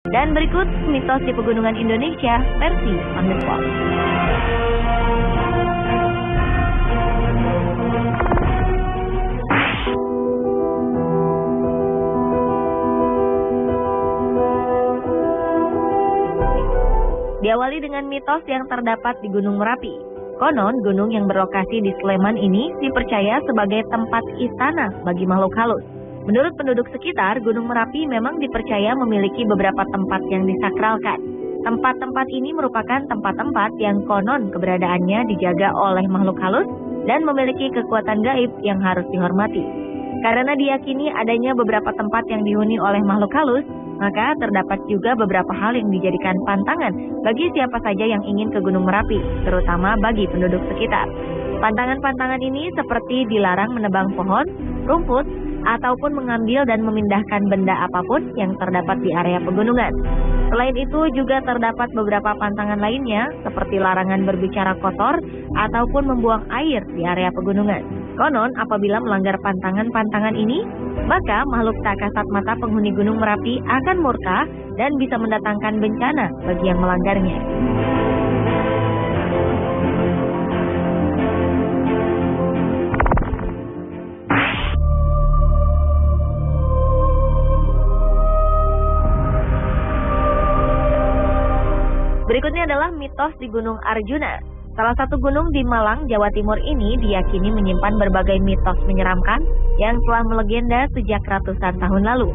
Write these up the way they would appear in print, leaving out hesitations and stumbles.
Dan berikut mitos di pegunungan Indonesia versi On The Spot. Diawali dengan mitos yang terdapat di Gunung Merapi. Konon, gunung yang berlokasi di Sleman ini dipercaya sebagai tempat istana bagi makhluk halus. Menurut penduduk sekitar, Gunung Merapi memang dipercaya memiliki beberapa tempat yang disakralkan. Tempat-tempat ini merupakan tempat-tempat yang konon keberadaannya dijaga oleh makhluk halus dan memiliki kekuatan gaib yang harus dihormati. Karena diyakini adanya beberapa tempat yang dihuni oleh makhluk halus, maka terdapat juga beberapa hal yang dijadikan pantangan bagi siapa saja yang ingin ke Gunung Merapi, terutama bagi penduduk sekitar. Pantangan-pantangan ini seperti dilarang menebang pohon, rumput, ataupun mengambil dan memindahkan benda apapun yang terdapat di area pegunungan. Selain itu juga terdapat beberapa pantangan lainnya seperti larangan berbicara kotor ataupun membuang air di area pegunungan. Konon apabila melanggar pantangan-pantangan ini, maka makhluk tak kasat mata penghuni Gunung Merapi akan murka dan bisa mendatangkan bencana bagi yang melanggarnya. Berikutnya adalah mitos di Gunung Arjuna. Salah satu gunung di Malang, Jawa Timur ini diyakini menyimpan berbagai mitos menyeramkan yang telah melegenda sejak ratusan tahun lalu.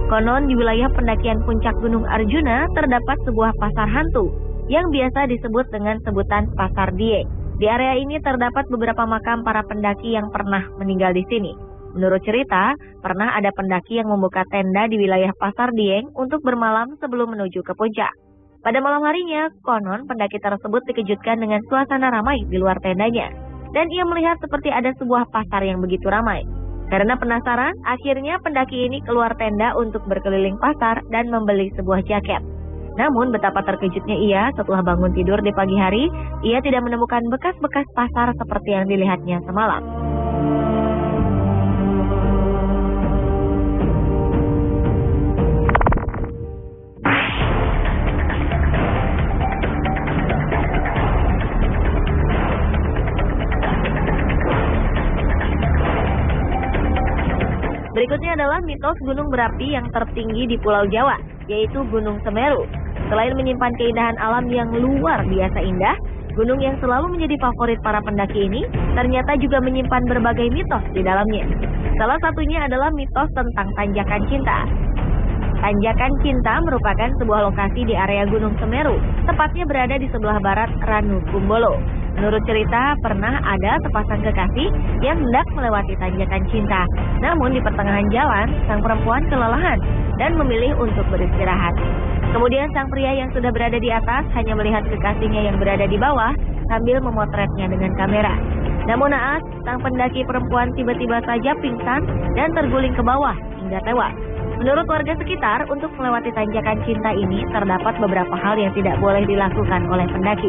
Konon di wilayah pendakian puncak Gunung Arjuna terdapat sebuah pasar hantu yang biasa disebut dengan sebutan Pasar Dieng. Di area ini terdapat beberapa makam para pendaki yang pernah meninggal di sini. Menurut cerita, pernah ada pendaki yang membuka tenda di wilayah Pasar Dieng untuk bermalam sebelum menuju ke puncak. Pada malam harinya, konon pendaki tersebut dikejutkan dengan suasana ramai di luar tendanya. Dan ia melihat seperti ada sebuah pasar yang begitu ramai. Karena penasaran, akhirnya pendaki ini keluar tenda untuk berkeliling pasar dan membeli sebuah jaket. Namun betapa terkejutnya ia setelah bangun tidur di pagi hari, ia tidak menemukan bekas-bekas pasar seperti yang dilihatnya semalam. Berikutnya adalah mitos gunung berapi yang tertinggi di Pulau Jawa, yaitu Gunung Semeru. Selain menyimpan keindahan alam yang luar biasa indah, gunung yang selalu menjadi favorit para pendaki ini ternyata juga menyimpan berbagai mitos di dalamnya. Salah satunya adalah mitos tentang Tanjakan Cinta. Tanjakan Cinta merupakan sebuah lokasi di area Gunung Semeru, tepatnya berada di sebelah barat Ranu Kumbolo. Menurut cerita, pernah ada sepasang kekasih yang hendak melewati Tanjakan Cinta. Namun di pertengahan jalan, sang perempuan kelelahan dan memilih untuk beristirahat. Kemudian sang pria yang sudah berada di atas hanya melihat kekasihnya yang berada di bawah sambil memotretnya dengan kamera. Namun naas, sang pendaki perempuan tiba-tiba saja pingsan dan terguling ke bawah hingga tewas. Menurut warga sekitar, untuk melewati Tanjakan Cinta ini terdapat beberapa hal yang tidak boleh dilakukan oleh pendaki.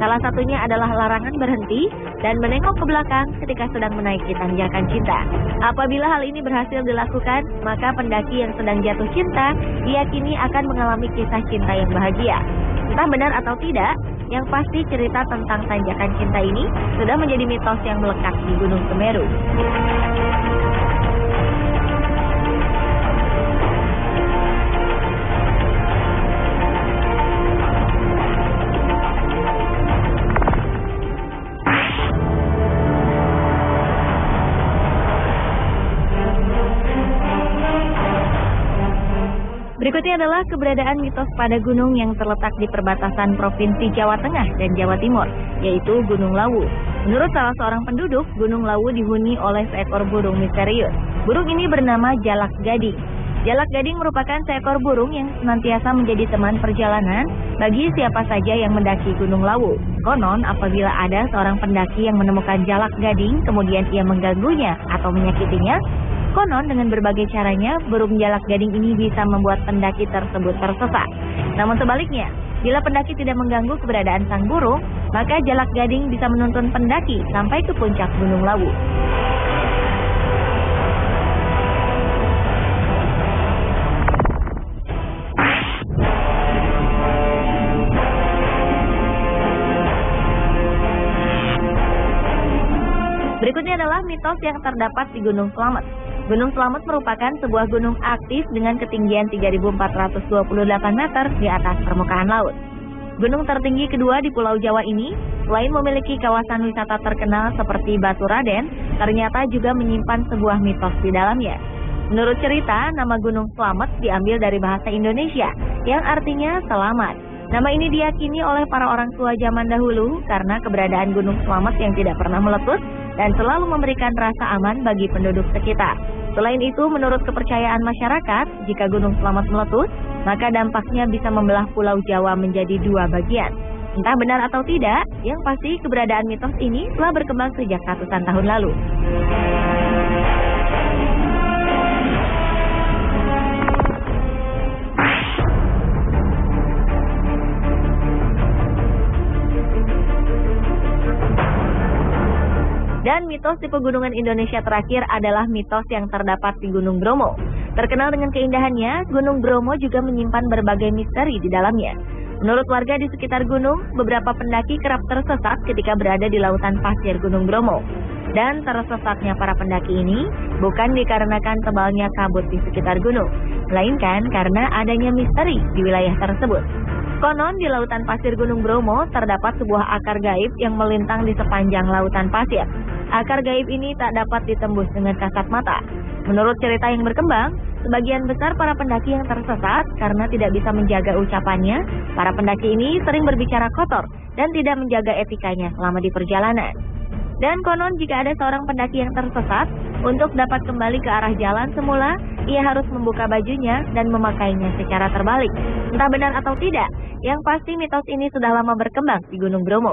Salah satunya adalah larangan berhenti dan menengok ke belakang ketika sedang menaiki Tanjakan Cinta. Apabila hal ini berhasil dilakukan, maka pendaki yang sedang jatuh cinta diyakini akan mengalami kisah cinta yang bahagia. Entah benar atau tidak, yang pasti cerita tentang Tanjakan Cinta ini sudah menjadi mitos yang melekat di Gunung Semeru. Berikutnya adalah keberadaan mitos pada gunung yang terletak di perbatasan Provinsi Jawa Tengah dan Jawa Timur, yaitu Gunung Lawu. Menurut salah seorang penduduk, Gunung Lawu dihuni oleh seekor burung misterius. Burung ini bernama Jalak Gading. Jalak Gading merupakan seekor burung yang senantiasa menjadi teman perjalanan bagi siapa saja yang mendaki Gunung Lawu. Konon, apabila ada seorang pendaki yang menemukan Jalak Gading, kemudian ia mengganggunya atau menyakitinya, konon dengan berbagai caranya, burung Jalak Gading ini bisa membuat pendaki tersebut tersesat. Namun sebaliknya, bila pendaki tidak mengganggu keberadaan sang burung, maka Jalak Gading bisa menuntun pendaki sampai ke puncak Gunung Lawu. Berikutnya adalah mitos yang terdapat di Gunung Slamet. Gunung Slamet merupakan sebuah gunung aktif dengan ketinggian 3.428 meter di atas permukaan laut. Gunung tertinggi kedua di Pulau Jawa ini, selain memiliki kawasan wisata terkenal seperti Batu Raden, ternyata juga menyimpan sebuah mitos di dalamnya. Menurut cerita, nama Gunung Slamet diambil dari bahasa Indonesia, yang artinya selamat. Nama ini diyakini oleh para orang tua zaman dahulu karena keberadaan Gunung Slamet yang tidak pernah meletus dan selalu memberikan rasa aman bagi penduduk sekitar. Selain itu, menurut kepercayaan masyarakat, jika Gunung Slamet meletus, maka dampaknya bisa membelah Pulau Jawa menjadi dua bagian. Entah benar atau tidak, yang pasti keberadaan mitos ini telah berkembang sejak ratusan tahun lalu. Dan mitos di pegunungan Indonesia terakhir adalah mitos yang terdapat di Gunung Bromo. Terkenal dengan keindahannya, Gunung Bromo juga menyimpan berbagai misteri di dalamnya. Menurut warga di sekitar gunung, beberapa pendaki kerap tersesat ketika berada di lautan pasir Gunung Bromo. Dan tersesatnya para pendaki ini bukan dikarenakan tebalnya kabut di sekitar gunung, melainkan karena adanya misteri di wilayah tersebut. Konon di lautan pasir Gunung Bromo terdapat sebuah akar gaib yang melintang di sepanjang lautan pasir. Akar gaib ini tak dapat ditembus dengan kasat mata. Menurut cerita yang berkembang, sebagian besar para pendaki yang tersesat karena tidak bisa menjaga ucapannya. Para pendaki ini sering berbicara kotor dan tidak menjaga etikanya selama di perjalanan. Dan konon jika ada seorang pendaki yang tersesat, untuk dapat kembali ke arah jalan semula, ia harus membuka bajunya dan memakainya secara terbalik. Entah benar atau tidak, yang pasti mitos ini sudah lama berkembang di Gunung Bromo.